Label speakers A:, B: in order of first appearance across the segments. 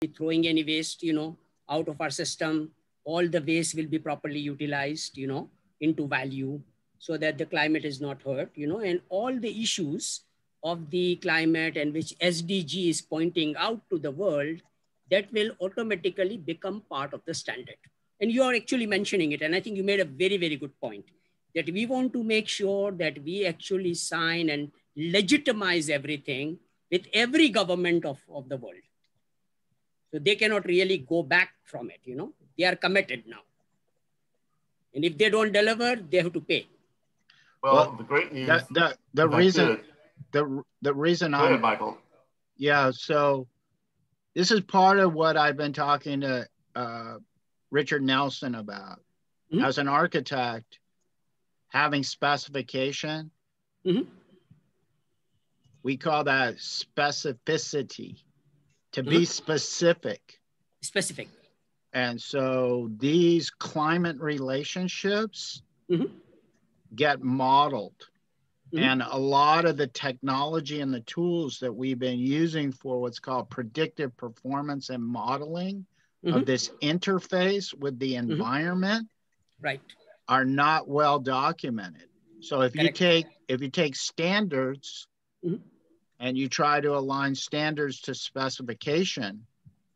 A: throwing any waste, out of our system. All the waste will be properly utilized, into value so that the climate is not hurt, and all the issues of the climate and which SDG is pointing out to the world, that will automatically become part of the standard. And you are actually mentioning it. And I think you made a very, very good point that we want to make sure that we actually sign and legitimize everything with every government of the world. So they cannot really go back from it, They are committed now. And if they don't deliver, they have to pay.
B: Well, the great news.
C: The reason
B: Go ahead, Michael.
C: Yeah, so this is part of what I've been talking to Richard Nelson about. Mm-hmm. As an architect, having specification, mm-hmm. we call that specificity, to mm-hmm. be specific.
A: Specific.
C: And so these climate relationships mm-hmm. get modeled. Mm-hmm. And a lot of the technology and the tools that we've been using for what's called predictive performance and modeling mm-hmm. of this interface with the environment
A: mm-hmm. right.
C: are not well documented. So if you take standards mm-hmm. and you try to align standards to specification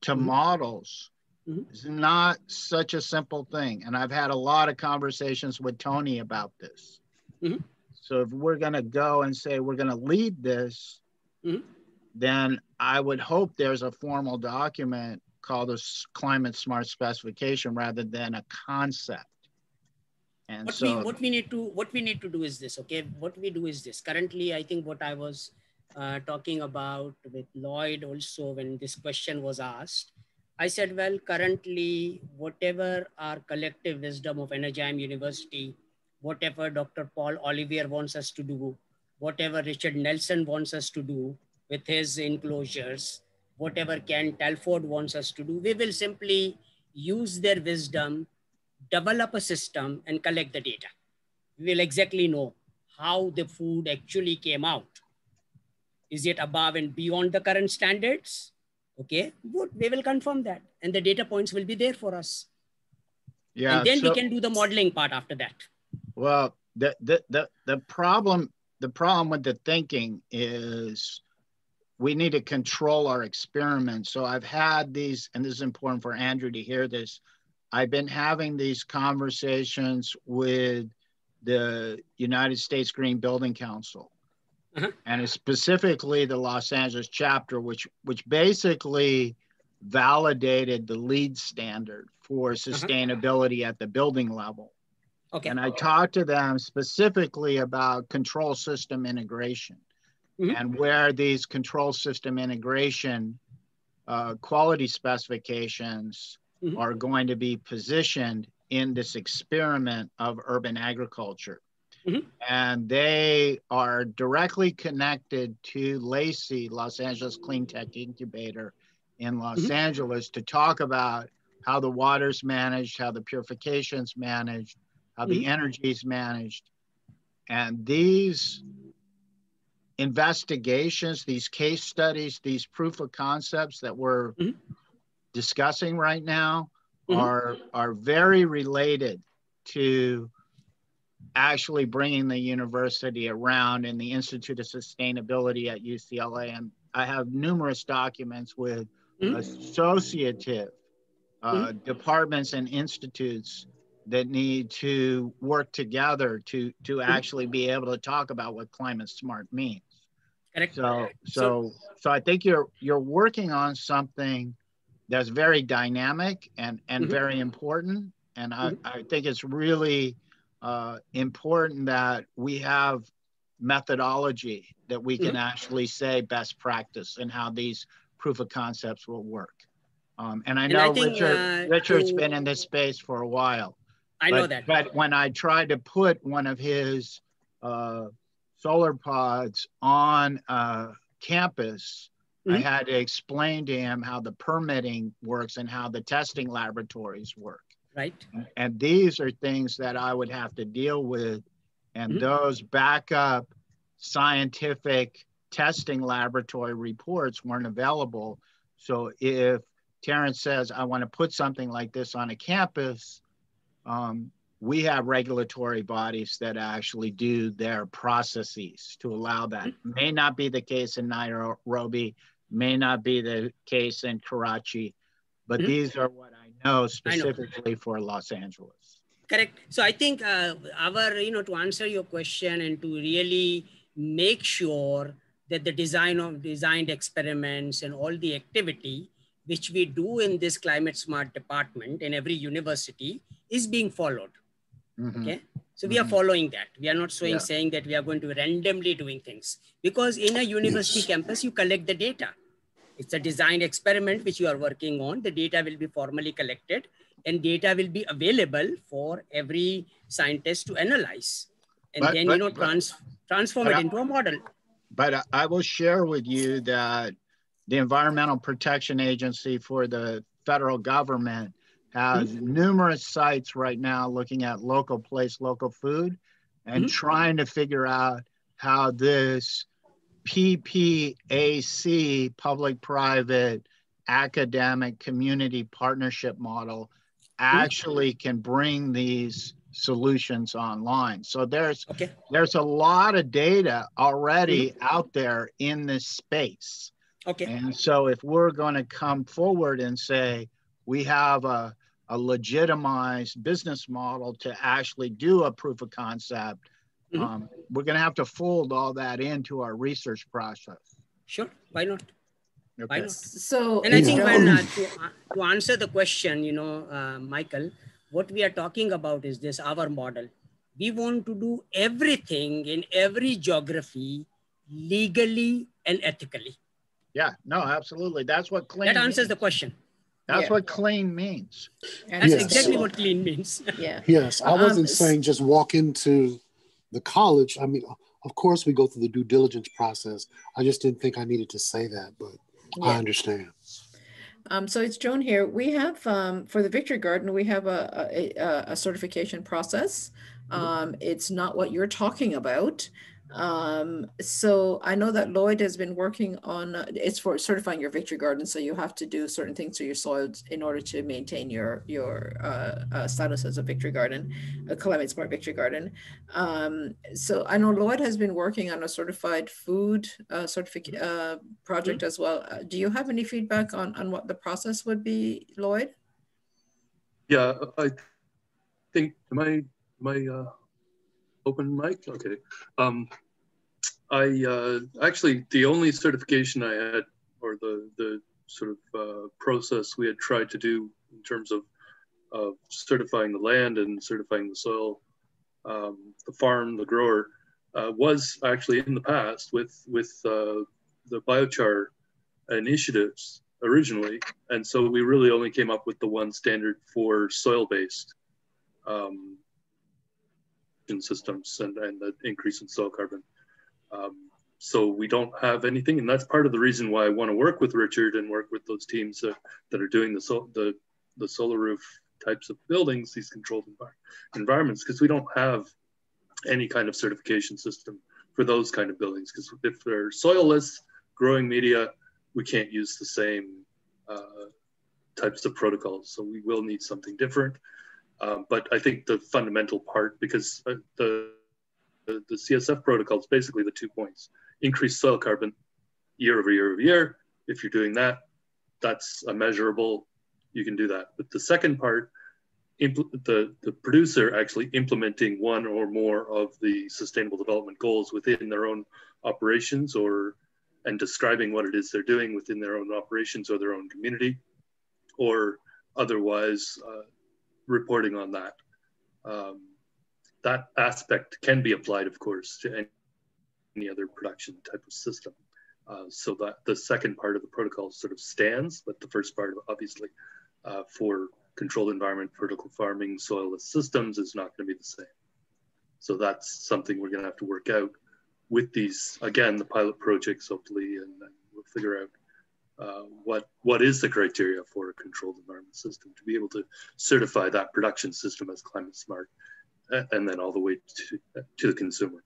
C: to mm-hmm. models, mm-hmm. it's not such a simple thing. And I've had a lot of conversations with Tony about this. Mm-hmm. So if we're going to go and say we're going to lead this, mm-hmm. then I would hope there's a formal document called a climate smart specification rather than a concept. And
A: what we need to do is this, okay? What we do is this. Currently, I think what I was talking about with Lloyd also when this question was asked, I said, well, currently, whatever our collective wisdom of Energym University, whatever Dr. Paul Olivier wants us to do, whatever Richard Nelson wants us to do with his enclosures, whatever Ken Telford wants us to do, we will simply use their wisdom, develop a system and collect the data. We will exactly know how the food actually came out. Is it above and beyond the current standards? Okay, good. We will confirm that. And the data points will be there for us. Yeah, and then we can do the modeling part after that.
C: Well, the problem with the thinking is we need to control our experiments. So I've had these, and this is important for Andrew to hear this. I've been having these conversations with the United States Green Building Council, uh-huh. and it's specifically the Los Angeles chapter, which basically validated the LEED standard for sustainability uh-huh. at the building level. Okay. And I talked to them specifically about control system integration mm-hmm. and where these control system integration quality specifications mm-hmm. are going to be positioned in this experiment of urban agriculture. Mm-hmm. And they are directly connected to LACI, Los Angeles Clean Tech Incubator in Los mm-hmm. Angeles, to talk about how the water's managed, how the purification's managed, how the mm-hmm. energy is managed. And these investigations, these case studies, these proof of concepts that we're mm-hmm. discussing right now mm-hmm. are very related to actually bringing the university around in the Institute of Sustainability at UCLA. And I have numerous documents with mm-hmm. associative mm-hmm. departments and institutes that need to work together to actually be able to talk about what climate smart means. Correct. So I think you're working on something that's very dynamic and mm-hmm. very important. And mm-hmm. I think it's really important that we have methodology that we can mm-hmm. actually say best practice and how these proof of concepts will work. And I know Richard's been in this space for a while.
A: I know that.
C: But when I tried to put one of his solar pods on campus, mm-hmm. I had to explain to him how the permitting works and how the testing laboratories work.
A: Right.
C: And these are things that I would have to deal with. And mm-hmm. those backup scientific testing laboratory reports weren't available. So if Terrence says, I want to put something like this on a campus, we have regulatory bodies that actually do their processes to allow that. May not be the case in Nairobi, may not be the case in Karachi, but these are what I know specifically for Los Angeles.
A: Correct. So I think to answer your question and to really make sure that the designed experiments and all the activity which we do in this climate smart department in every university is being followed. Okay. So we are following that. We are not saying that we are going to randomly doing things, because in a university campus, you collect the data. It's a designed experiment which you are working on. The data will be formally collected and data will be available for every scientist to analyze and transform it into a model.
C: But I will share with you that the Environmental Protection Agency for the federal government has numerous sites right now looking at local place, local food, and trying to figure out how this PPAC, public-private academic community partnership model, actually can bring these solutions online. So there's a lot of data already out there in this space. And so if we're going to come forward and say we have a legitimized business model to actually do a proof of concept, we're going to have to fold all that into our research process.
A: Sure, why not? Why not?
D: So,
A: and I think to answer the question, Michael, what we are talking about is this, our model. We want to do everything in every geography legally and ethically.
C: Yeah, no, absolutely. That's what clean
A: That answers
C: means.
A: the question.
C: That's what clean means.
A: That's exactly what clean means.
E: Yes, I wasn't saying just walk into the college. I mean, of course we go through the due diligence process. I just didn't think I needed to say that, but I understand.
D: So it's Joan here. We have, for the Victory Garden, we have a certification process. It's not what you're talking about. So I know that Lloyd has been working on, it's for certifying your Victory Garden. So you have to do certain things to your soils in order to maintain your status as a Victory Garden, a climate smart Victory Garden. So I know Lloyd has been working on a certified food project as well. Do you have any feedback on what the process would be, Lloyd?
F: Yeah, I think, am I open mic? Okay. Actually, the only certification I had, or the sort of process we had tried to do in terms of certifying the land and certifying the soil, the farm, the grower, was actually in the past with the biochar initiatives originally. And so we really only came up with the one standard for soil-based systems and the increase in soil carbon. So we don't have anything, and that's part of the reason why I want to work with Richard and work with those teams that are doing the solar roof types of buildings, these controlled environments, because we don't have any kind of certification system for those kind of buildings. Because if they're soilless growing media, we can't use the same types of protocols. So we will need something different. But I think the fundamental part, because the CSF protocol is basically the 2 points: increase soil carbon year over year over year. If you're doing that, that's a measurable, you can do that. But the second part, the producer actually implementing one or more of the sustainable development goals within their own operations, and describing what it is they're doing within their own operations or their own community, or otherwise reporting on that. That aspect can be applied, of course, to any other production type of system. So that the second part of the protocol sort of stands, but the first part, obviously, for controlled environment, vertical farming, soilless systems is not going to be the same. So that's something we're going to have to work out with these, again, the pilot projects, hopefully, and we'll figure out what is the criteria for a controlled environment system to be able to certify that production system as climate smart, and then all the way to the consumer.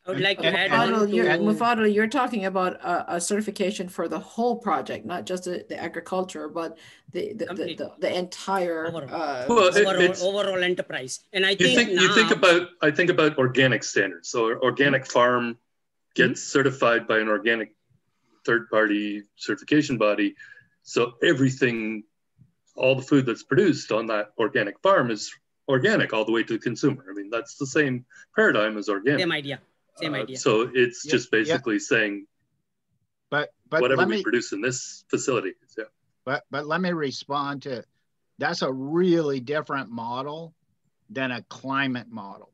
A: I would like to add on to...
D: Mufaddal, you're talking about a certification for the whole project, not just the agriculture, but the entire
A: overall enterprise. And I think
F: I think about organic standards. So organic farm gets certified by an organic third-party certification body. So everything, all the food that's produced on that organic farm is organic all the way to the consumer. I mean, that's the same paradigm as organic.
A: Same idea.
F: So it's just basically saying,
C: but
F: whatever we produce in this facility. Yeah.
C: But let me respond to, that's a really different model than a climate model,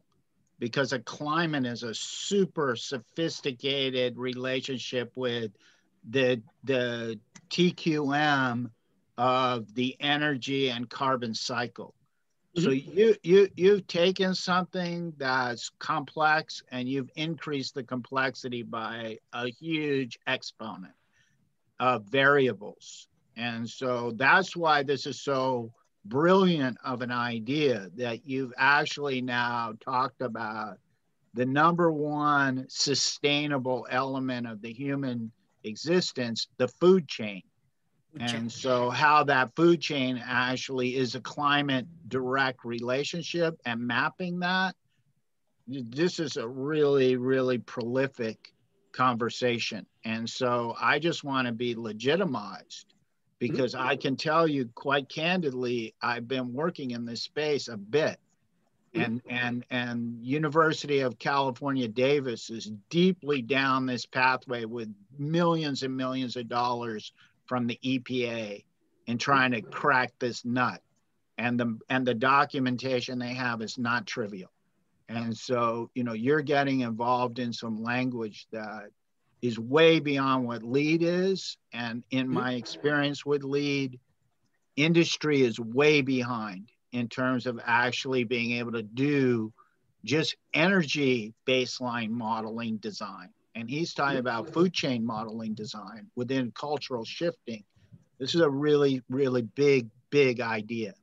C: because a climate is a super sophisticated relationship with the TQM of the energy and carbon cycle. So you've taken something that's complex and you've increased the complexity by a huge exponent of variables. And so that's why this is so brilliant of an idea, that you've actually now talked about the number one sustainable element of the human existence, the food chain. And so how that food chain actually is a climate direct relationship and mapping that, this is a really, really prolific conversation. And so I just want to be legitimized, because I can tell you quite candidly, I've been working in this space a bit. And University of California, Davis is deeply down this pathway with millions and millions of dollars from the EPA in trying to crack this nut. And the documentation they have is not trivial. And so, you know, you're getting involved in some language that is way beyond what LEED is. And in my experience with LEED, industry is way behind in terms of actually being able to do just energy baseline modeling design. And he's talking about food chain modeling design within cultural shifting. This is a really, really big, big idea.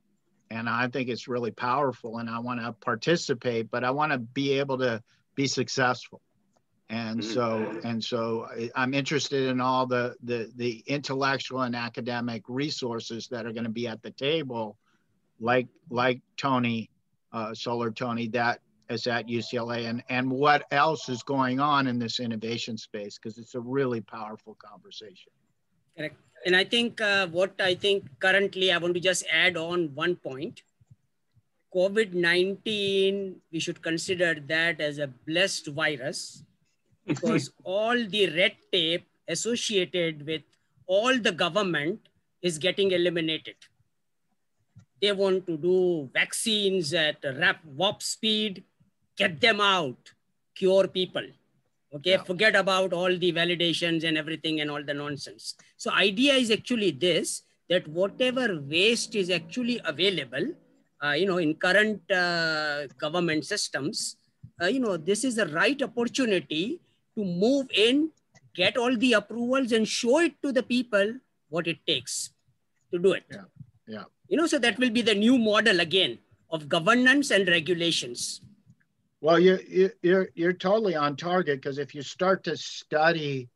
C: And I think it's really powerful, and I want to participate, but I want to be able to be successful. And so I'm interested in all the intellectual and academic resources that are going to be at the table, like Tony, Solar Tony, that is at UCLA, and what else is going on in this innovation space, because it's a really powerful conversation.
A: Correct. And I think currently, I want to just add on one point. COVID-19, we should consider that as a blessed virus, because all the red tape associated with all the government is getting eliminated. They want to do vaccines at warp speed, get them out, cure people. Okay, forget about all the validations and everything and all the nonsense. So idea is actually this, that whatever waste is actually available, in current government systems, this is the right opportunity to move in, get all the approvals and show it to the people what it takes to do it. So that will be the new model again of governance and regulations.
C: Well, you're totally on target, because if you start to study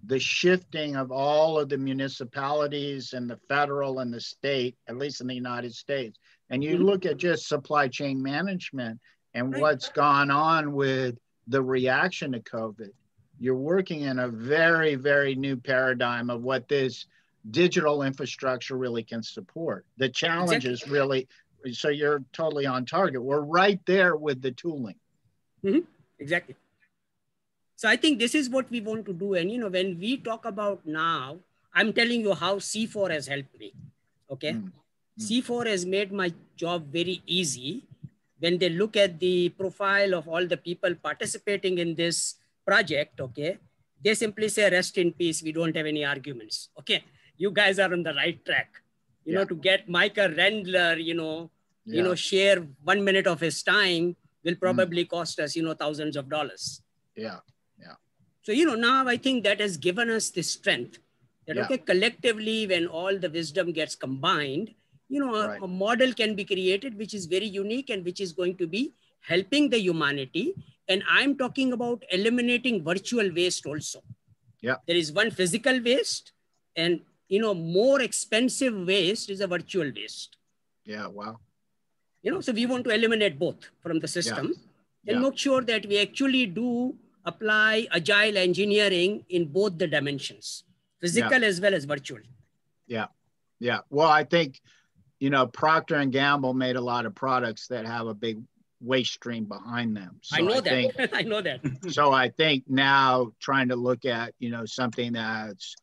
C: the shifting of all of the municipalities and the federal and the state, at least in the United States, and you look at just supply chain management and what's gone on with the reaction to COVID, you're working in a very, very new paradigm of what this digital infrastructure really can support. The challenge is really, so you're totally on target. We're right there with the tooling.
A: Exactly. So I think this is what we want to do. And, when we talk about now, I'm telling you how C4 has helped me. Okay. C4 has made my job very easy. When they look at the profile of all the people participating in this project, okay, they simply say, rest in peace. We don't have any arguments. Okay. You guys are on the right track, to get Micah Rendler, share 1 minute of his time will probably cost us, thousands of dollars. So, now I think that has given us the strength that, okay, collectively, when all the wisdom gets combined, a model can be created, which is very unique and which is going to be helping the humanity. And I'm talking about eliminating virtual waste also.
C: Yeah.
A: There is one physical waste, and more expensive waste is a virtual waste.
C: Yeah, wow.
A: So we want to eliminate both from the system and make sure that we actually do apply agile engineering in both the dimensions, physical as well as virtual.
C: Yeah. Yeah. Well, I think, Procter & Gamble made a lot of products that have a big waste stream behind them. So
A: I know that. I know that.
C: So I think now trying to look at, something that's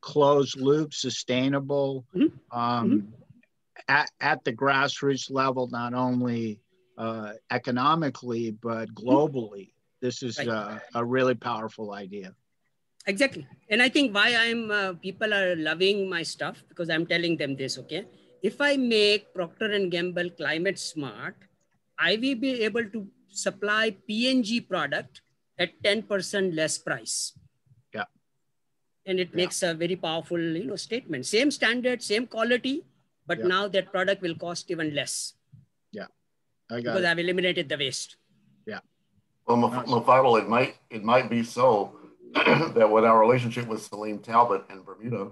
C: closed loop, sustainable, at the grassroots level, not only economically, but globally. This is a really powerful idea.
A: Exactly. And I think why people are loving my stuff, because I'm telling them this, okay? If I make Procter & Gamble climate smart, I will be able to supply P&G product at 10% less price.
C: Yeah.
A: And it makes a very powerful, statement. Same standard, same quality, but now that product will cost even less.
C: Yeah.
A: Because I've eliminated the waste.
C: Yeah.
B: Well, Mufadal, it might be so that with our relationship with Salim Talbot in Bermuda,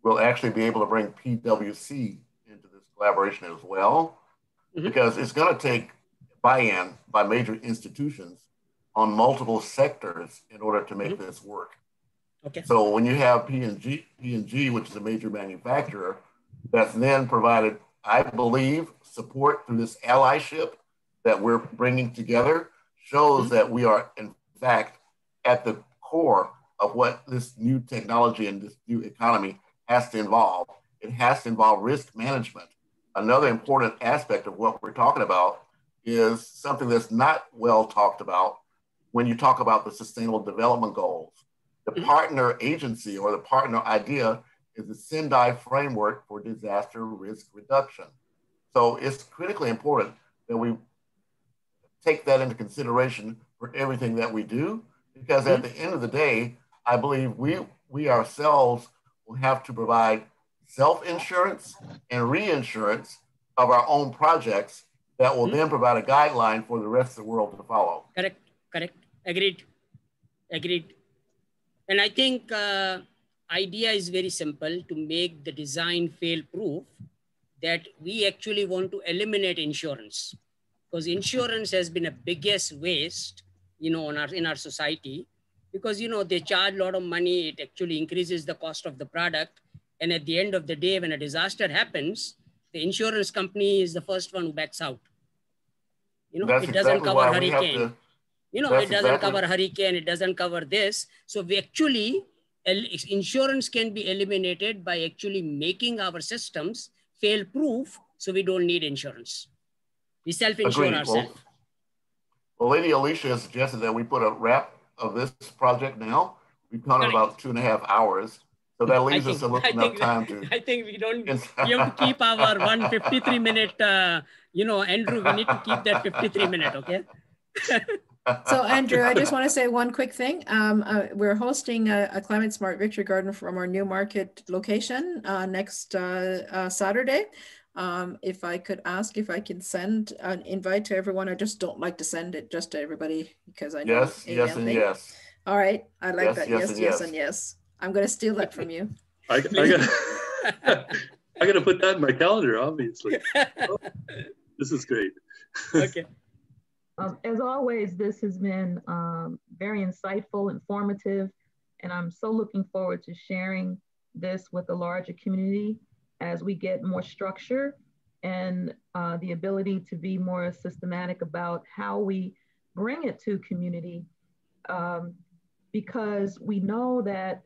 B: we'll actually be able to bring PwC into this collaboration as well, because it's going to take buy-in by major institutions on multiple sectors in order to make this work.
A: Okay.
B: So when you have P&G, which is a major manufacturer, that's then provided, I believe, support through this allyship that we're bringing together, shows that we are, in fact, at the core of what this new technology and this new economy has to involve. It has to involve risk management. Another important aspect of what we're talking about is something that's not well talked about when you talk about the Sustainable Development Goals. The partner agency or the partner idea is the Sendai framework for disaster risk reduction. So it's critically important that we take that into consideration for everything that we do, because at the end of the day, I believe we ourselves will have to provide self-insurance and reinsurance of our own projects that will then provide a guideline for the rest of the world to follow.
A: Correct. Agreed. And I think idea is very simple to make the design fail-proof, that we actually want to eliminate insurance, because insurance has been a biggest waste, in our society, because, they charge a lot of money. It actually increases the cost of the product. And at the end of the day, when a disaster happens, the insurance company is the first one who backs out. It doesn't cover hurricane. It doesn't cover hurricane. It doesn't cover this. So we actually, insurance can be eliminated by actually making our systems fail-proof, so we don't need insurance. We self-insure ourselves.
B: Well, Lady Alicia has suggested that we put a wrap of this project now. We've counted about 2.5 hours. So that leaves us enough time to...
A: I think we don't... We have to keep our 153-minute, Andrew, we need to keep that 53-minute, okay?
D: So Andrew, I just want to say one quick thing. We're hosting a Climate Smart Victory Garden from our Newmarket location next Saturday. If I could ask if I can send an invite to everyone. I just don't like to send it just to everybody, because I know
B: yes.
D: All right, I like that. Yes, and yes. I'm going to steal that from you.
F: I gotta put that in my calendar, obviously. This is great.
A: Okay.
G: As always, this has been very insightful, informative, and I'm so looking forward to sharing this with the larger community as we get more structure and the ability to be more systematic about how we bring it to community, because we know that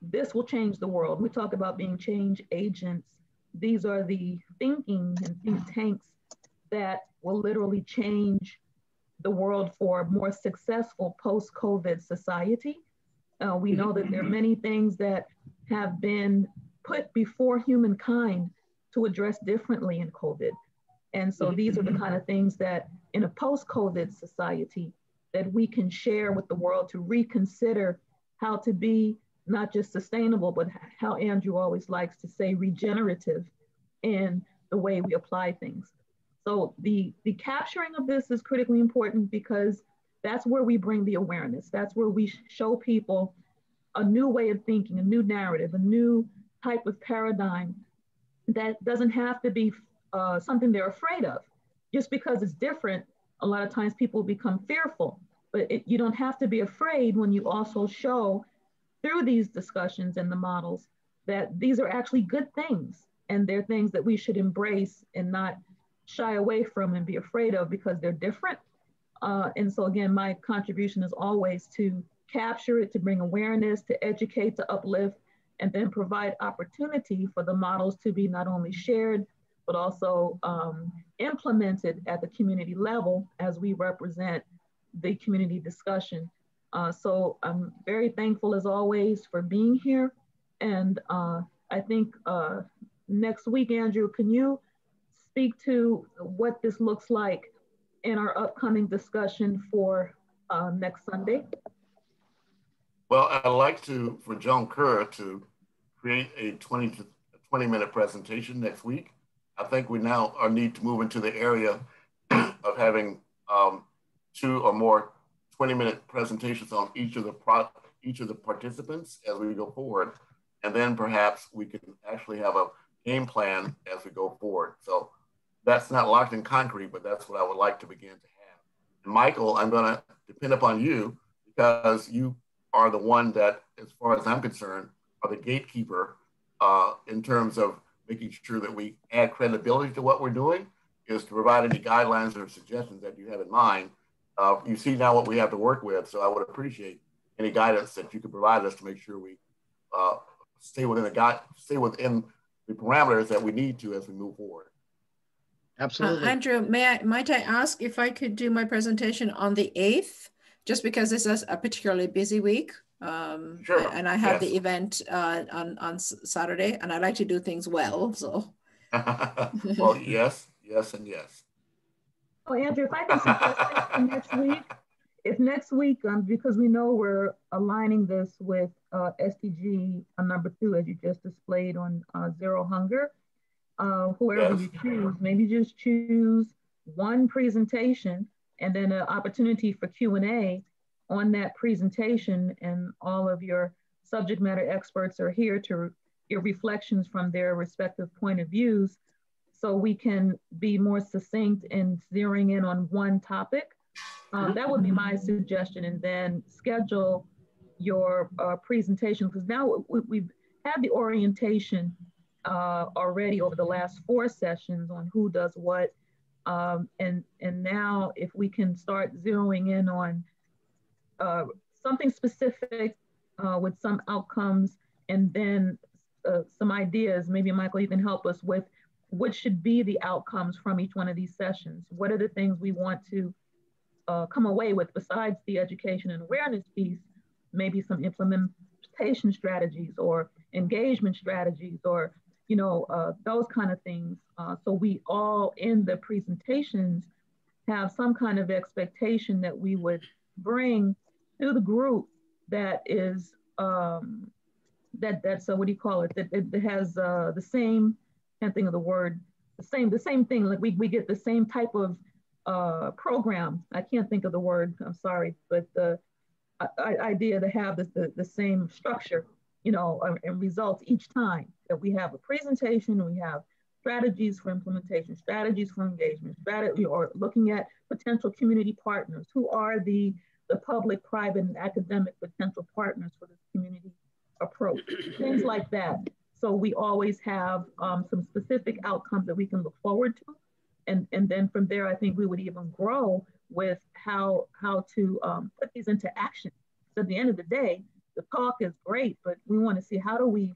G: this will change the world. We talk about being change agents. These are the thinking and think tanks that will literally change the world for a more successful post-COVID society. We know that there are many things that have been put before humankind to address differently in COVID. And so these are the kind of things that in a post-COVID society that we can share with the world to reconsider how to be not just sustainable, but how Andrew always likes to say regenerative in the way we apply things. So the capturing of this is critically important because that's where we bring the awareness. That's where we show people a new way of thinking, a new narrative, a new type of paradigm that doesn't have to be something they're afraid of. Just because it's different, a lot of times people become fearful, but you don't have to be afraid when you also show through these discussions and the models that these are actually good things, and they're things that we should embrace and not shy away from and be afraid of because they're different. And so again, my contribution is always to capture it, to bring awareness, to educate, to uplift, and then provide opportunity for the models to be not only shared, but also implemented at the community level as we represent the community discussion. So I'm very thankful as always for being here. And I think next week, Andrew, can you speak to what this looks like in our upcoming discussion for next Sunday?
B: Well, I'd like for Joan Kerr to create a 20-minute presentation next week. I think we now need to move into the area of having 2 or more 20-minute presentations on each of the participants as we go forward. And then perhaps we can actually have a game plan as we go forward. So that's not locked in concrete, but that's what I would like to begin to have. And Michael, I'm going to depend upon you because you are the one that, as far as I'm concerned, are the gatekeeper in terms of making sure that we add credibility to what we're doing, is to provide any guidelines or suggestions that you have in mind. You see now what we have to work with, so I would appreciate any guidance that you could provide us to make sure we stay within the parameters that we need to as we move forward.
C: Absolutely.
D: Andrew, might I ask if I could do my presentation on the 8th, just because this is a particularly busy week.
B: Sure.
D: And I have the event on Saturday, and I like to do things well, so.
B: Well, yes, and yes.
G: Oh, Andrew, if I can suggest for next week, if next week, because we know we're aligning this with SDG number 2, as you just displayed on Zero Hunger, whoever you choose, maybe just choose one presentation and then an opportunity for Q&A on that presentation, and all of your subject matter experts are here to give reflections from their respective point of views, so we can be more succinct in zeroing in on one topic. That would be my suggestion, and then schedule your presentation, because now we've had the orientation already over the last 4 sessions on who does what. And now if we can start zeroing in on something specific with some outcomes, and then some ideas, maybe Michael, you can help us with what should be the outcomes from each one of these sessions. What are the things we want to come away with besides the education and awareness piece, maybe some implementation strategies or engagement strategies, or those kind of things. So we all in the presentations have some kind of expectation that we would bring to the group that is, that's what do you call it? That has the same, can't think of the word, the same thing, like we get the same type of program. I can't think of the word, I'm sorry, but the idea to have the same structure, and results each time that we have a presentation, we have strategies for implementation, strategies for engagement, strategy, or looking at potential community partners. Who are the public, private, and academic potential partners for this community approach? Things like that. So we always have some specific outcomes that we can look forward to. And then from there, I think we would even grow with how to put these into action. So at the end of the day, the talk is great, but we want to see how do we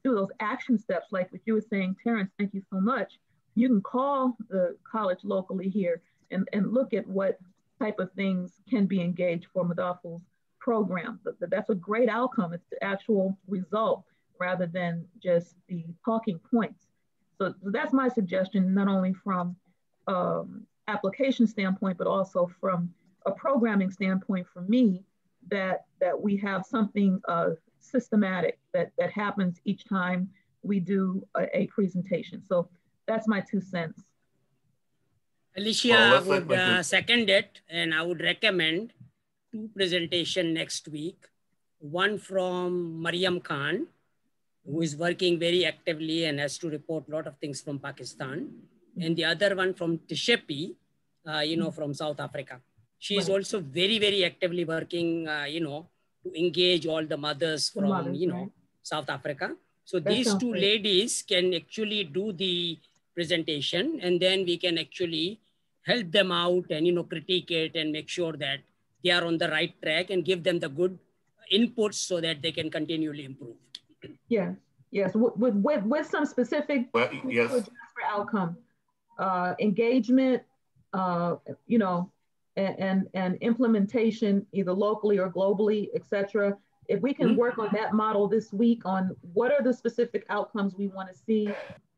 G: do those action steps, like what you were saying, Terrence, thank you so much. You can call the college locally here and look at what type of things can be engaged for Madafu's program. That's a great outcome. It's the actual result rather than just the talking points. So that's my suggestion, not only from application standpoint, but also from a programming standpoint for me, that we have something systematic that happens each time we do a presentation. So that's my 2 cents.
A: Alicia would second it, and I would recommend 2 presentations next week. One from Mariam Khan, who is working very actively and has to report a lot of things from Pakistan. And the other one from Tshepi, from South Africa. She is also very, very actively working, to engage all the mothers from, South Africa. So these 2 ladies can actually do the presentation, and then we can actually help them out and, critique it and make sure that they are on the right track and give them the good inputs so that they can continually improve.
G: Yes, yes, with some specific
B: yes.
G: for outcome, engagement, and implementation either locally or globally, etc. If we can work on that model this week on what are the specific outcomes we want to see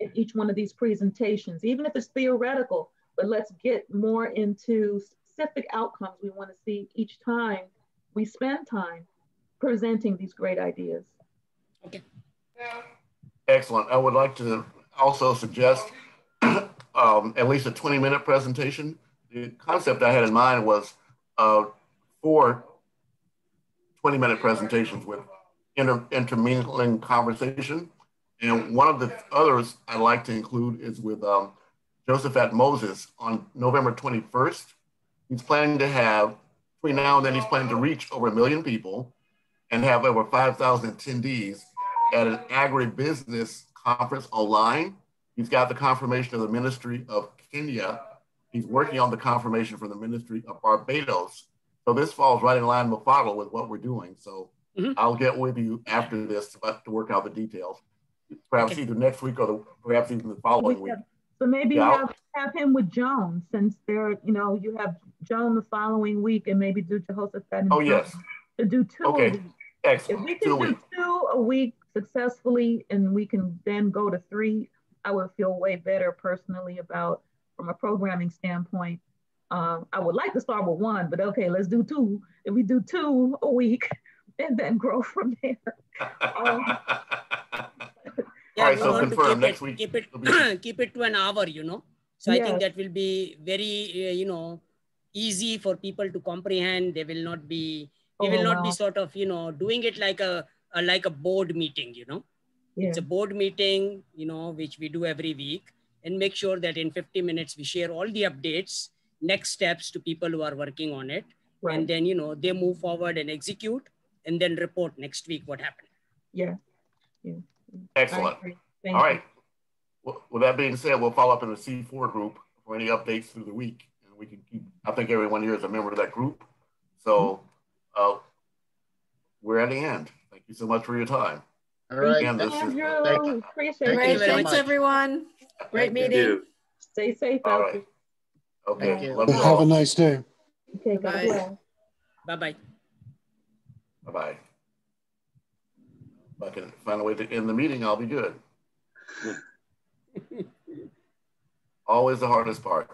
G: in each one of these presentations, even if it's theoretical, but let's get more into specific outcomes we want to see each time we spend time presenting these great ideas.
A: Okay.
B: Excellent. I would like to also suggest at least a 20-minute presentation. The concept I had in mind was 4 20-minute presentations with intermingling conversation. And one of the others I'd like to include is with Josephat Moses on November 21st. He's planning to have, between now and then, he's planning to reach over 1 million people and have over 5,000 attendees at an agribusiness conference online. He's got the confirmation of the Ministry of Kenya. He's working on the confirmation from the Ministry of Barbados. So this falls right in line with what we're doing. So I'll get with you after this to work out the details. Perhaps either next week or perhaps even the following week.
G: So maybe have him with Joan, since you have Joan the following week, and maybe do Jehoshaphat.
B: Oh, yes.
G: To do 2 a week.
B: Excellent.
G: If we can do 2 a week successfully, and we can then go to 3, I would feel way better personally about, from a programming standpoint. I would like to start with 1, but okay, let's do 2. If we do 2 a week, and then grow from there.
B: All right, so confirm next week.
A: Keep it to an hour, So I think that will be very, easy for people to comprehend. They will not be, be sort of, doing it like a board meeting, It's a board meeting, which we do every week, and make sure that in 50 minutes we share all the updates, next steps to people who are working on it. Right. And then, they move forward and execute, and then report next week what happened.
G: Yeah.
B: Excellent. All right. Well, with that being said, we'll follow up in the C4 group for any updates through the week. And we can keep, I think everyone here is a member of that group. So we're at the end. Thank you so much for your time.
C: All right.
D: Thanks, everyone. Great meeting.
G: Stay safe.
B: All right. Okay.
E: Have a nice day.
G: Okay. Bye.
A: Bye-bye.
B: Bye-bye. If I can find a way to end the meeting, I'll be good. Always the hardest part.